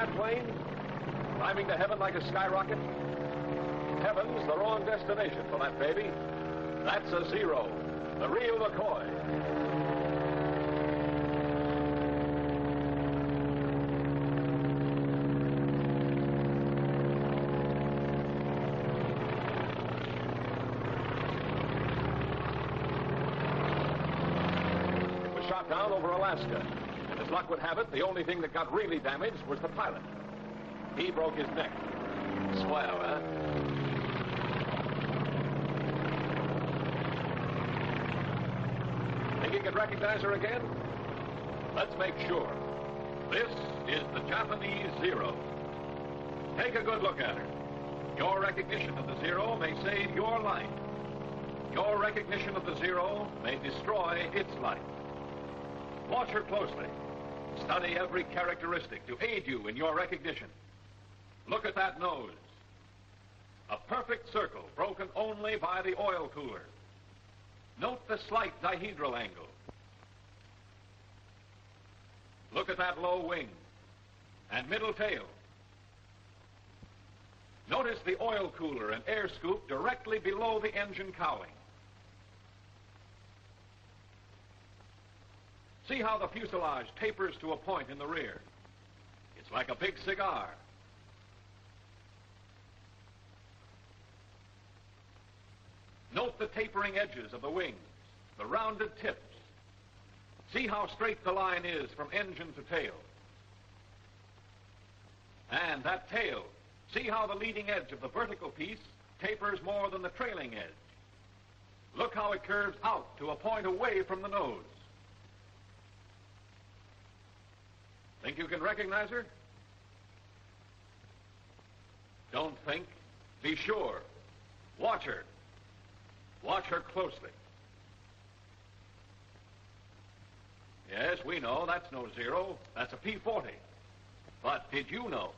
that plane? Climbing to heaven like a skyrocket? Heaven's the wrong destination for that baby. That's a Zero, the real McCoy. It was shot down over Alaska. And as luck would have it, the only thing that got really damaged was the pilot. He broke his neck. Swell, huh? Think you could recognize her again? Let's make sure. This is the Japanese Zero. Take a good look at her. Your recognition of the Zero may save your life. Your recognition of the Zero may destroy its life. Watch her closely. Study every characteristic to aid you in your recognition. Look at that nose. A perfect circle broken only by the oil cooler. Note the slight dihedral angle. Look at that low wing and middle tail. Notice the oil cooler and air scoop directly below the engine cowling. See how the fuselage tapers to a point in the rear. It's like a big cigar. Note the tapering edges of the wings, the rounded tips. See how straight the line is from engine to tail. And that tail, see how the leading edge of the vertical piece tapers more than the trailing edge. Look how it curves out to a point away from the nose. Think you can recognize her? Don't think. Be sure. Watch her. Watch her closely. Yes, we know that's no Zero. That's a P-40. But did you know?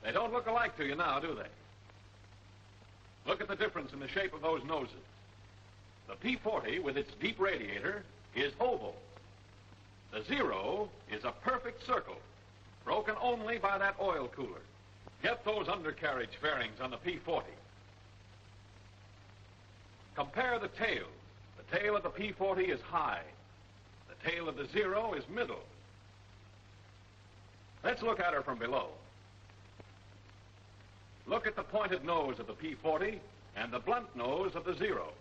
They don't look alike to you now, do they? Look at the difference in the shape of those noses. The P-40, with its deep radiator, is oval. The Zero is a perfect circle, broken only by that oil cooler. Get those undercarriage fairings on the P-40. Compare the tail. The tail of the P-40 is high. The tail of the Zero is middle. Let's look at her from below. Look at the pointed nose of the P-40 and the blunt nose of the Zero.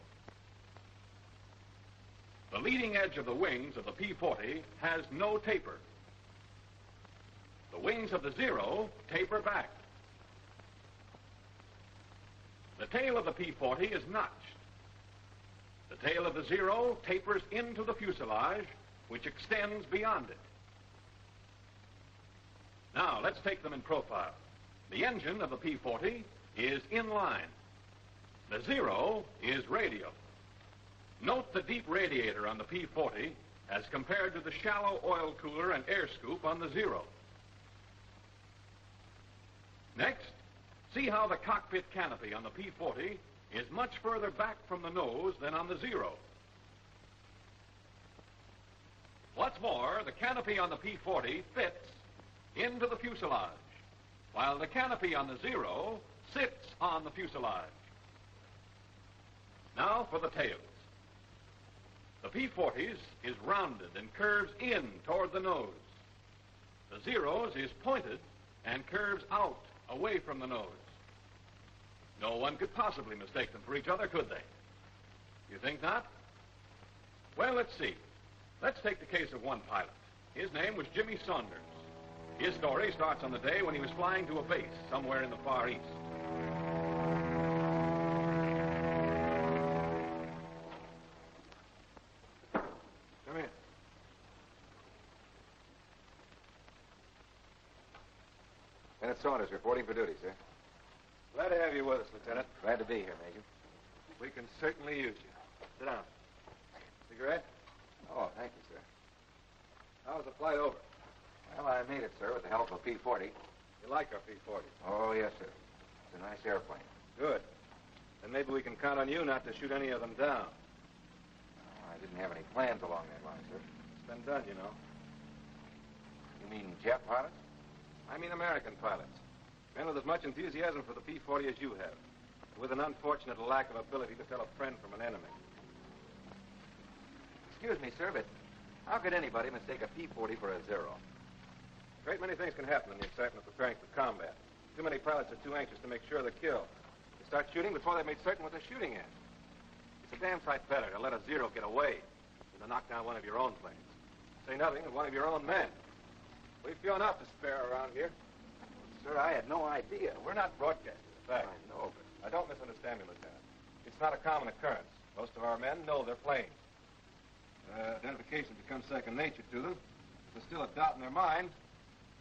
The leading edge of the wings of the P-40 has no taper. The wings of the Zero taper back. The tail of the P-40 is notched. The tail of the Zero tapers into the fuselage, which extends beyond it. Now, let's take them in profile. The engine of the P-40 is in line. The Zero is radial. Note the deep radiator on the P-40 as compared to the shallow oil cooler and air scoop on the Zero. Next, see how the cockpit canopy on the P-40 is much further back from the nose than on the Zero. What's more, the canopy on the P-40 fits into the fuselage, while the canopy on the Zero sits on the fuselage. Now for the tails. The P-40's is rounded and curves in toward the nose. The Zero's is pointed and curves out away from the nose. No one could possibly mistake them for each other, could they? You think not? Well, let's see. Let's take the case of one pilot. His name was Jimmy Saunders. His story starts on the day when he was flying to a base somewhere in the Far East. Come in. Lieutenant Saunders reporting for duty, sir. Glad to have you with us, Lieutenant. Glad to be here, Major. We can certainly use you. Sit down. Cigarette? Oh, thank you, sir. How was the flight over? Well, I made it, sir, with the help of a P-40. You like our P-40? Oh, yes, sir. It's a nice airplane. Good. Then maybe we can count on you not to shoot any of them down. Oh, I didn't have any plans along that line, sir. It's been done, you know. You mean jet pilots? I mean American pilots. Men with as much enthusiasm for the P-40 as you have. With an unfortunate lack of ability to tell a friend from an enemy. Excuse me, sir, but how could anybody mistake a P-40 for a Zero? A great many things can happen in the excitement of preparing for combat. Too many pilots are too anxious to make sure they're killed. They start shooting before they've made certain what they're shooting at. It's a damn sight better to let a Zero get away than to knock down one of your own planes. Say nothing of one of your own men. We've few enough to spare around here. Sir, I had no idea. We're not broadcasting the fact. I know, but... Now, don't misunderstand me, Lieutenant. It's not a common occurrence. Most of our men know their planes. Identification becomes second nature to them. If there's still a doubt in their mind,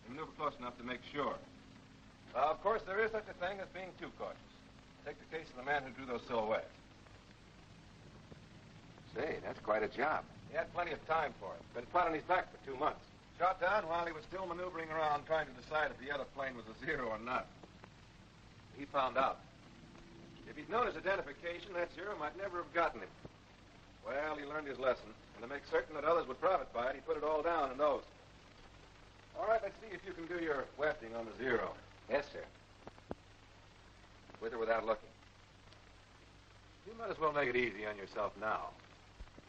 they maneuver close enough to make sure. Of course, there is such a thing as being too cautious. Take the case of the man who drew those silhouettes. Say, that's quite a job. He had plenty of time for it. Been flat on his back for 2 months. Shot down while he was still maneuvering around trying to decide if the other plane was a Zero or not. He found out. If he'd known his identification, that Zero might never have gotten him. Well, he learned his lesson, and to make certain that others would profit by it, he put it all down in those. All right, let's see if you can do your wafting on the Zero. Yes, sir. With or without looking? You might as well make it easy on yourself now.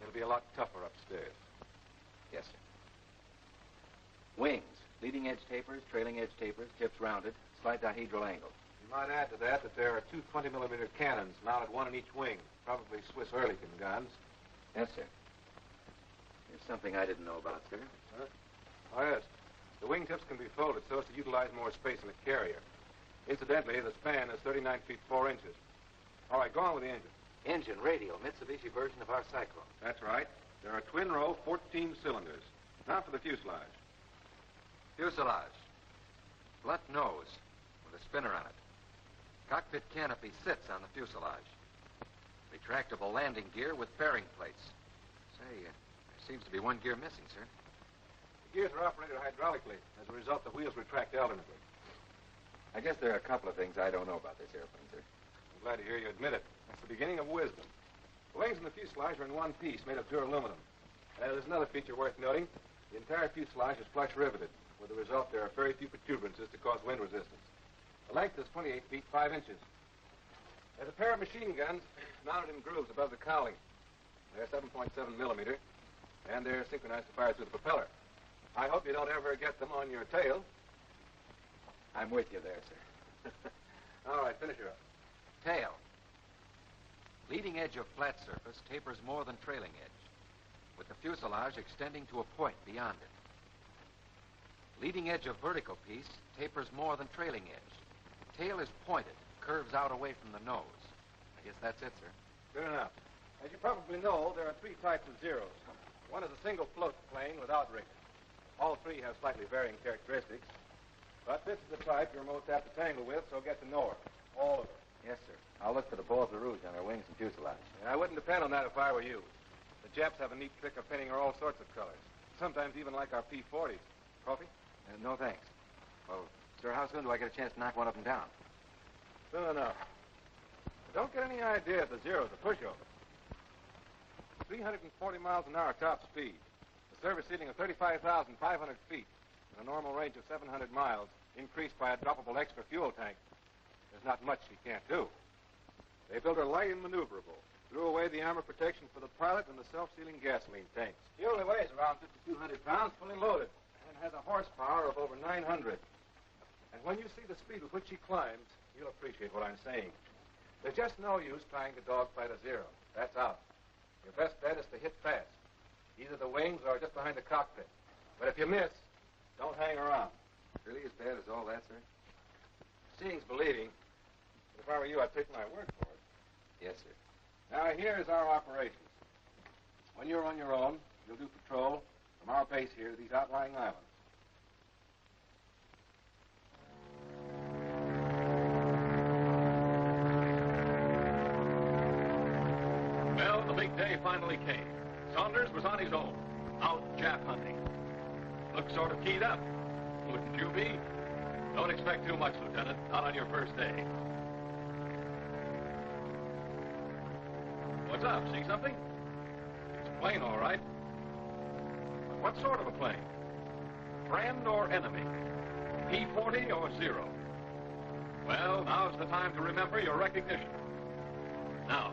It'll be a lot tougher upstairs. Yes, sir. Wings. Leading edge tapers, trailing edge tapers, tips rounded, slight dihedral angle. You might add to that there are two 20-millimeter cannons mounted one in each wing, probably Swiss Ehrlichen guns. Yes, sir. There's something I didn't know about, sir. Huh? Oh, yes. The wingtips can be folded so as to utilize more space in the carrier. Incidentally, the span is 39 feet 4 inches. All right, go on with the engine. Engine, radial, Mitsubishi version of our Cyclone. That's right. There are twin-row 14 cylinders. Now for the fuselage. Fuselage. Blunt nose with a spinner on it. Cockpit canopy sits on the fuselage. Retractable landing gear with fairing plates. Say, there seems to be one gear missing, sir. The gears are operated hydraulically. As a result, the wheels retract alternately. I guess there are a couple of things I don't know about this airplane, sir. I'm glad to hear you admit it. That's the beginning of wisdom. The wings and the fuselage are in one piece, made of pure aluminum. There's another feature worth noting. The entire fuselage is flush riveted. With the result, there are very few protuberances to cause wind resistance. The length is 28 feet 5 inches. There's a pair of machine guns mounted in grooves above the cowling. They're 7.7 millimeter, and they're synchronized to fire through the propeller. I hope you don't ever get them on your tail. I'm with you there, sir. All right, finish her up. Tail. Leading edge of flat surface tapers more than trailing edge, with the fuselage extending to a point beyond it. Leading edge of vertical piece tapers more than trailing edge. Tail is pointed, curves out away from the nose. I guess that's it, sir. Good enough. As you probably know, there are three types of Zeros. One is a single float plane without rigging. All three have slightly varying characteristics. But this is the type you're most apt to tangle with, so get to know her. All of her. Yes, sir. I'll look for the balls of rouge on her wings and fuselage. I wouldn't depend on that if I were you. The Japs have a neat trick of painting her all sorts of colors. Sometimes even like our P-40s. Coffee? No, thanks. Well, sir, how soon do I get a chance to knock one of them down? Soon enough. But don't get any idea if the Zero's a pushover. 340 miles an hour top speed. The service ceiling of 35,500 feet. And a normal range of 700 miles, increased by a droppable extra fuel tank. There's not much she can't do. They built her light and maneuverable. Threw away the armor protection for the pilot and the self-sealing gasoline tanks. She only weighs around 5,200 pounds, fully loaded, and has a horsepower of over 900. And when you see the speed with which she climbs, you'll appreciate what I'm saying. There's just no use trying to dogfight a Zero. That's out. Your best bet is to hit fast. Either the wings or just behind the cockpit. But if you miss, don't hang around. Really as bad as all that, sir? Seeing's believing. But if I were you, I'd take my word for it. Yes, sir. Now, here's our operations. When you're on your own, you'll do patrol from our base here to these outlying islands. Well, the big day finally came. Saunders was on his own, out Jap hunting. Looked sort of keyed up. Wouldn't you be? Don't expect too much, Lieutenant. Not on your first day. What's up? See something? It's a plane, all right. But what sort of a plane? Friend or enemy? P-40 or zero? Well, now's the time to remember your recognition. Now,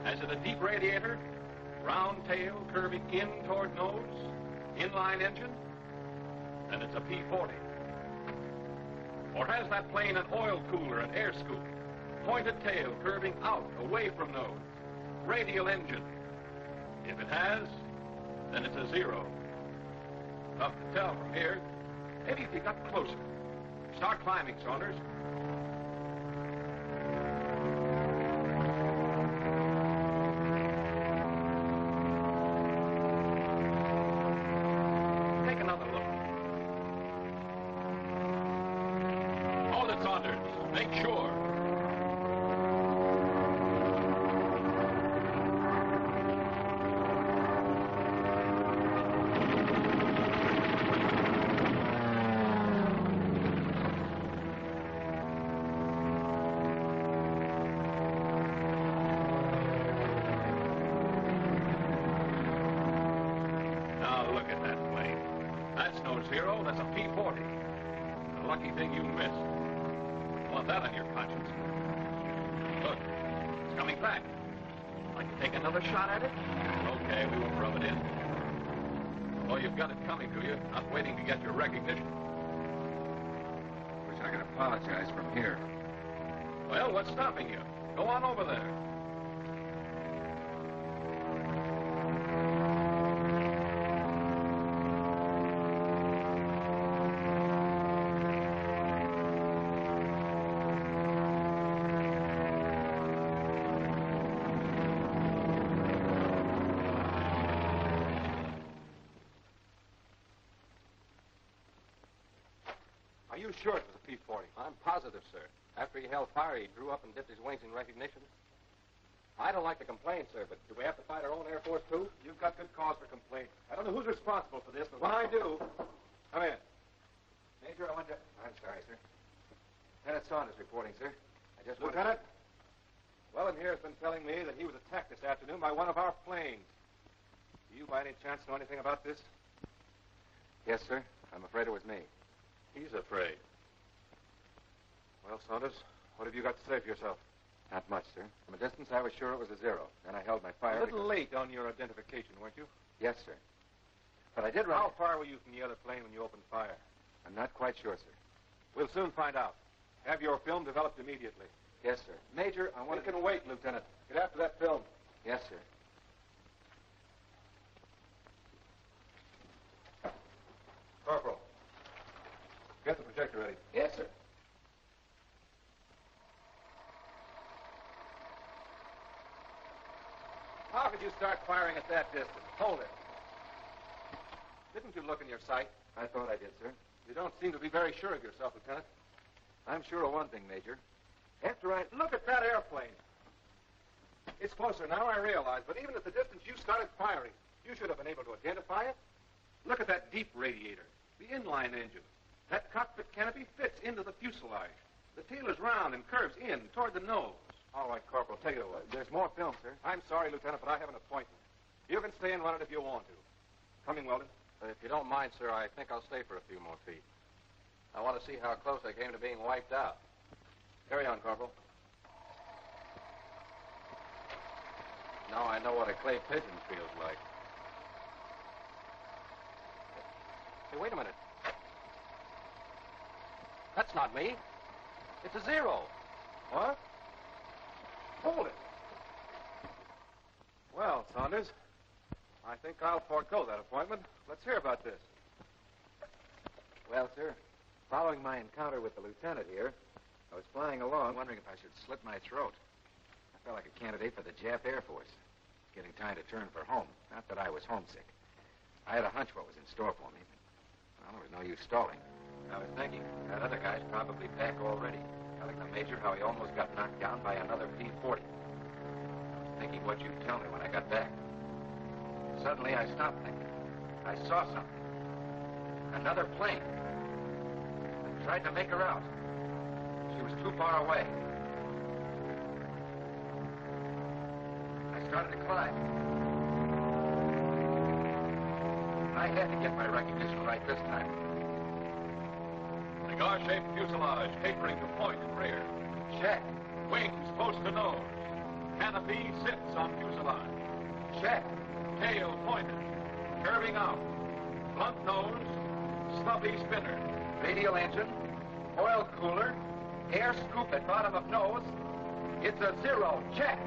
has it a deep radiator, round tail curving in toward nose, inline engine? Then it's a P-40. Or has that plane an oil cooler and air scoop, pointed tail curving out away from nose, radial engine? If it has, then it's a zero. Tough to tell from here. Maybe if you got closer. Start climbing, Saunders. Take another look. Hold it, Saunders. Make sure. Zero, that's a P-40. A lucky thing you missed. You want that on your conscience. Look, it's coming back. Like to take another shot at it? Okay, we won't rub it in. Oh, you've got it coming to you, not waiting to get your recognition. Wish I could apologize from here. Well, what's stopping you? Go on over there. Are you sure it was a P-40? I'm positive, sir. After he held fire, he drew up and dipped his wings in recognition. I don't like to complain, sir, but do we have to fight our own Air Force, too? You've got good cause for complaint. I don't know who's responsible for this, but when I do... Come in. Major, I wonder... I'm sorry, sir. Lieutenant Saunders reporting, sir. I just want Lieutenant? Wellen here has been telling me that he was attacked this afternoon by one of our planes. Do you, by any chance, know anything about this? Yes, sir. I'm afraid it was me. He's afraid. Well, Saunders, what have you got to say for yourself? Not much, sir. From a distance, I was sure it was a zero. Then I held my fire. A little late on your identification, weren't you? Yes, sir. But I did run... How far were you from the other plane when you opened fire? I'm not quite sure, sir. We'll soon find out. Have your film developed immediately. Yes, sir. Major, I want We can wait, Lieutenant. Get after that film. Yes, sir. Corporal, get the projector ready. Yes, sir. How could you start firing at that distance? Hold it. Didn't you look in your sight? I thought I did, sir. You don't seem to be very sure of yourself, Lieutenant. I'm sure of one thing, Major. After I... Look at that airplane. It's closer now, I realize, but even at the distance you started firing, you should have been able to identify it. Look at that deep radiator, the inline engine. That cockpit canopy fits into the fuselage. The tail is round and curves in toward the nose. All right, Corporal, take it away. There's more film, sir. I'm sorry, Lieutenant, but I have an appointment. You can stay and run it if you want to. Coming, Weldon. If you don't mind, sir, I think I'll stay for a few more feet. I want to see how close I came to being wiped out. Carry on, Corporal. Now I know what a clay pigeon feels like. Hey, wait a minute. That's not me. It's a zero. What? Hold it. Well, Saunders, I think I'll forego that appointment. Let's hear about this. Well, sir, following my encounter with the lieutenant here, I was flying along wondering if I should slit my throat. I felt like a candidate for the Jap Air Force. Getting time to turn for home. Not that I was homesick. I had a hunch what was in store for me. Well, there was no use stalling. I was thinking, that other guy's probably back already. Telling the Major how he almost got knocked down by another P-40. I was thinking what you'd tell me when I got back. Suddenly, I stopped thinking. I saw something. Another plane. I tried to make her out. She was too far away. I started to climb. I had to get my recognition right this time. I cigar-shaped fuselage tapering to point and rear. Check. Wings close to nose. Canopy sits on fuselage. Check. Tail pointed, curving out. Blunt nose, stubby spinner. Radial engine, oil cooler, air scoop at bottom of nose. It's a 0. Check.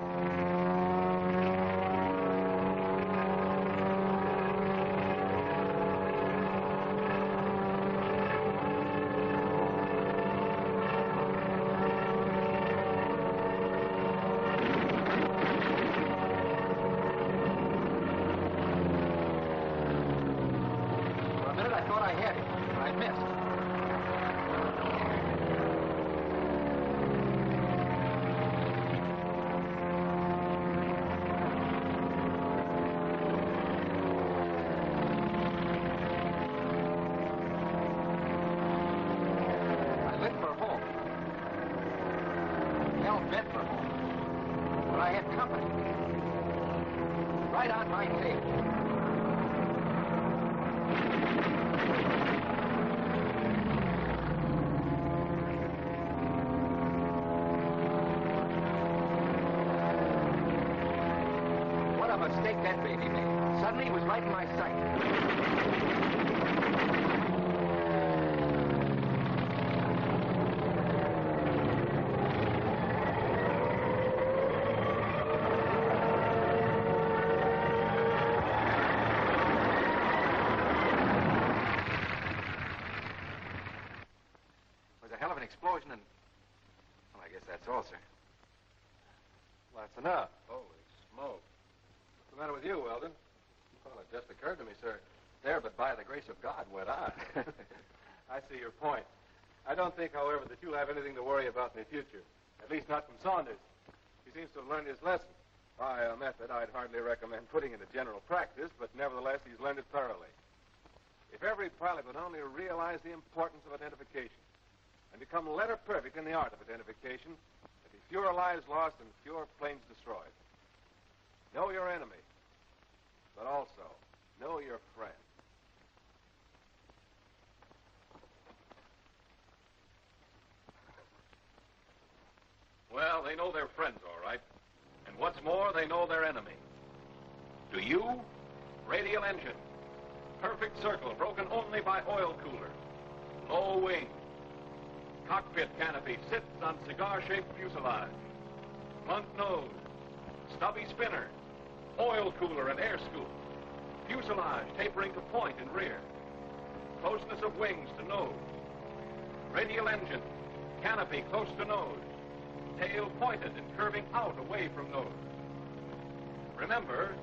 For a minute, I thought I had it, but I missed. I lit for home. Hell bent for home. But I had company. Right on my tail. What a mistake that baby made. Suddenly it was right in my sight. It was a hell of an explosion and... Well, I guess that's all, sir. Well, that's enough. Holy smoke. What's the matter with you, Weldon? Well, it just occurred to me, sir. There, but by the grace of God, went on. I see your point. I don't think, however, that you'll have anything to worry about in the future. At least not from Saunders. He seems to have learned his lesson. By a method I'd hardly recommend putting into general practice, but nevertheless, he's learned it thoroughly. If every pilot would only realize the importance of identification and become letter perfect in the art of identification, there'd be fewer lives lost and fewer planes destroyed. Know your enemy, but also know your friend. Well, they know their friends, all right. And what's more, they know their enemy. Do you? Radial engine. Perfect circle, broken only by oil cooler. Low wing. Cockpit canopy sits on cigar-shaped fuselage. Blunt nose. Stubby spinner. Oil cooler and air scoop. Fuselage tapering to point and rear. Closeness of wings to nose. Radial engine. Canopy close to nose. Tail pointed and curving out away from nose. Remember,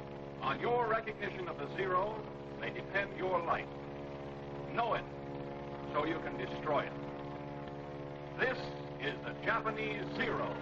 on your recognition of the 0 may depend your life. Know it, so you can destroy it. This is the Japanese 0.